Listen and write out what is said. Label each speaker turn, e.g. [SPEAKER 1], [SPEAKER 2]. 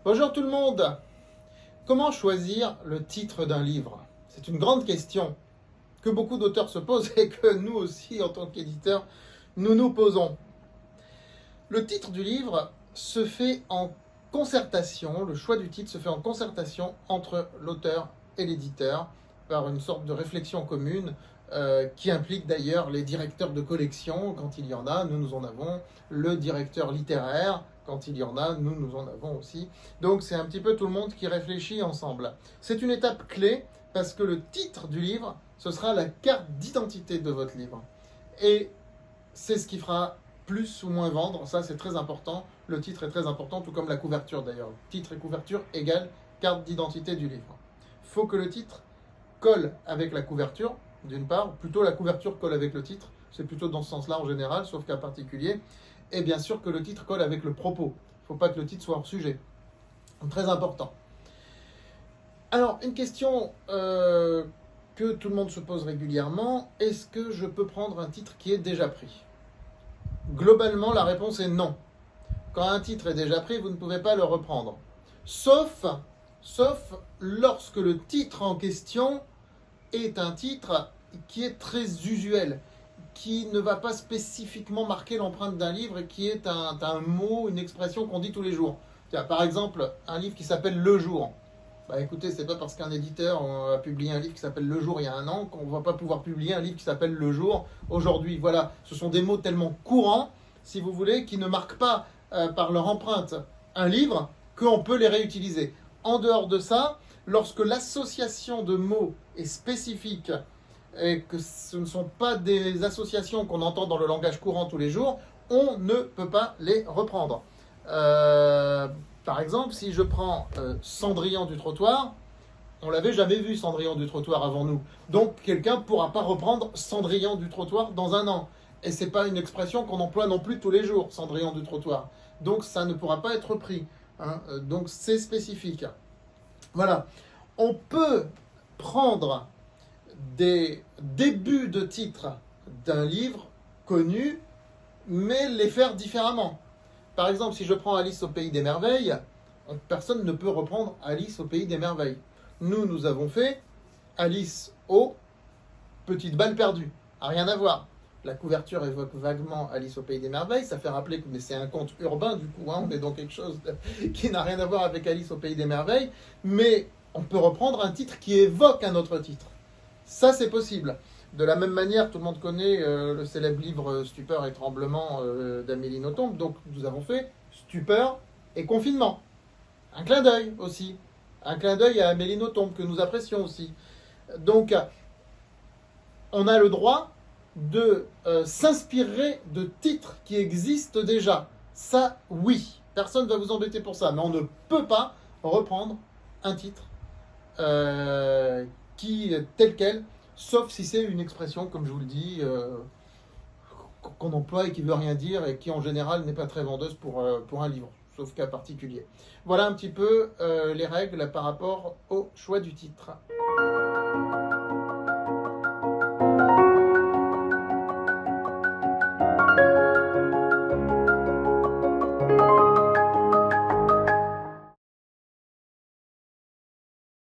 [SPEAKER 1] Bonjour tout le monde. Comment choisir le titre d'un livre? C'est une grande question que beaucoup d'auteurs se posent et que nous aussi, en tant qu'éditeurs, nous nous posons. Le titre du livre se fait en concertation, le choix du titre se fait en concertation entre l'auteur et l'éditeur, par une sorte de réflexion commune qui implique d'ailleurs les directeurs de collection, quand il y en a, nous en avons, le directeur littéraire, quand il y en a, nous en avons aussi. Donc c'est un petit peu tout le monde qui réfléchit ensemble. C'est une étape clé parce que le titre du livre, ce sera la carte d'identité de votre livre. Et c'est ce qui fera plus ou moins vendre, ça c'est très important. Le titre est très important, tout comme la couverture d'ailleurs. Titre et couverture égale carte d'identité du livre. Il faut que le titre colle avec la couverture, d'une part, plutôt la couverture colle avec le titre, c'est plutôt dans ce sens-là en général, sauf cas particulier, et bien sûr que le titre colle avec le propos. Il ne faut pas que le titre soit hors sujet. Très important. Alors, une question que tout le monde se pose régulièrement, est-ce que je peux prendre un titre qui est déjà pris? Globalement, la réponse est non. Quand un titre est déjà pris, vous ne pouvez pas le reprendre. Sauf lorsque le titre en question est un titre qui est très usuel, qui ne va pas spécifiquement marquer l'empreinte d'un livre et qui est un mot, une expression qu'on dit tous les jours. Par exemple, un livre qui s'appelle Le Jour. Bah écoutez, c'est pas parce qu'un éditeur a publié un livre qui s'appelle Le Jour il y a un an qu'on va pas pouvoir publier un livre qui s'appelle Le Jour aujourd'hui. Voilà, ce sont des mots tellement courants, si vous voulez, qui ne marquent pas par leur empreinte un livre, qu'on peut les réutiliser. En dehors de ça, lorsque l'association de mots est spécifique et que ce ne sont pas des associations qu'on entend dans le langage courant tous les jours, on ne peut pas les reprendre. Par exemple, si je prends Cendrillon du trottoir, on l'avait jamais vu Cendrillon du trottoir avant nous. Donc quelqu'un ne pourra pas reprendre Cendrillon du trottoir dans un an. Et ce n'est pas une expression qu'on emploie non plus tous les jours, Cendrillon du trottoir. Donc ça ne pourra pas être repris. Donc c'est spécifique. Voilà. On peut prendre des débuts de titres d'un livre connu, mais les faire différemment. Par exemple, si je prends Alice au Pays des Merveilles, personne ne peut reprendre Alice au Pays des Merveilles. Nous avons fait Alice aux Petites Balles Perdues. Rien à voir. La couverture évoque vaguement Alice au Pays des Merveilles. Ça fait rappeler que c'est un conte urbain, du coup. On est dans quelque chose qui n'a rien à voir avec Alice au Pays des Merveilles. Mais on peut reprendre un titre qui évoque un autre titre. Ça, c'est possible. De la même manière, tout le monde connaît le célèbre livre Stupeur et Tremblement d'Amélie Nothomb. Donc, nous avons fait Stupeur et Confinement. Un clin d'œil aussi. Un clin d'œil à Amélie Nothomb que nous apprécions aussi. Donc, on a le droit de s'inspirer de titres qui existent déjà. Ça, oui. Personne ne va vous embêter pour ça. Mais on ne peut pas reprendre un titre qui est tel quel, sauf si c'est une expression, comme je vous le dis, qu'on emploie et qui ne veut rien dire et qui en général n'est pas très vendeuse pour un livre, sauf cas particulier. Voilà un petit peu les règles par rapport au choix du titre.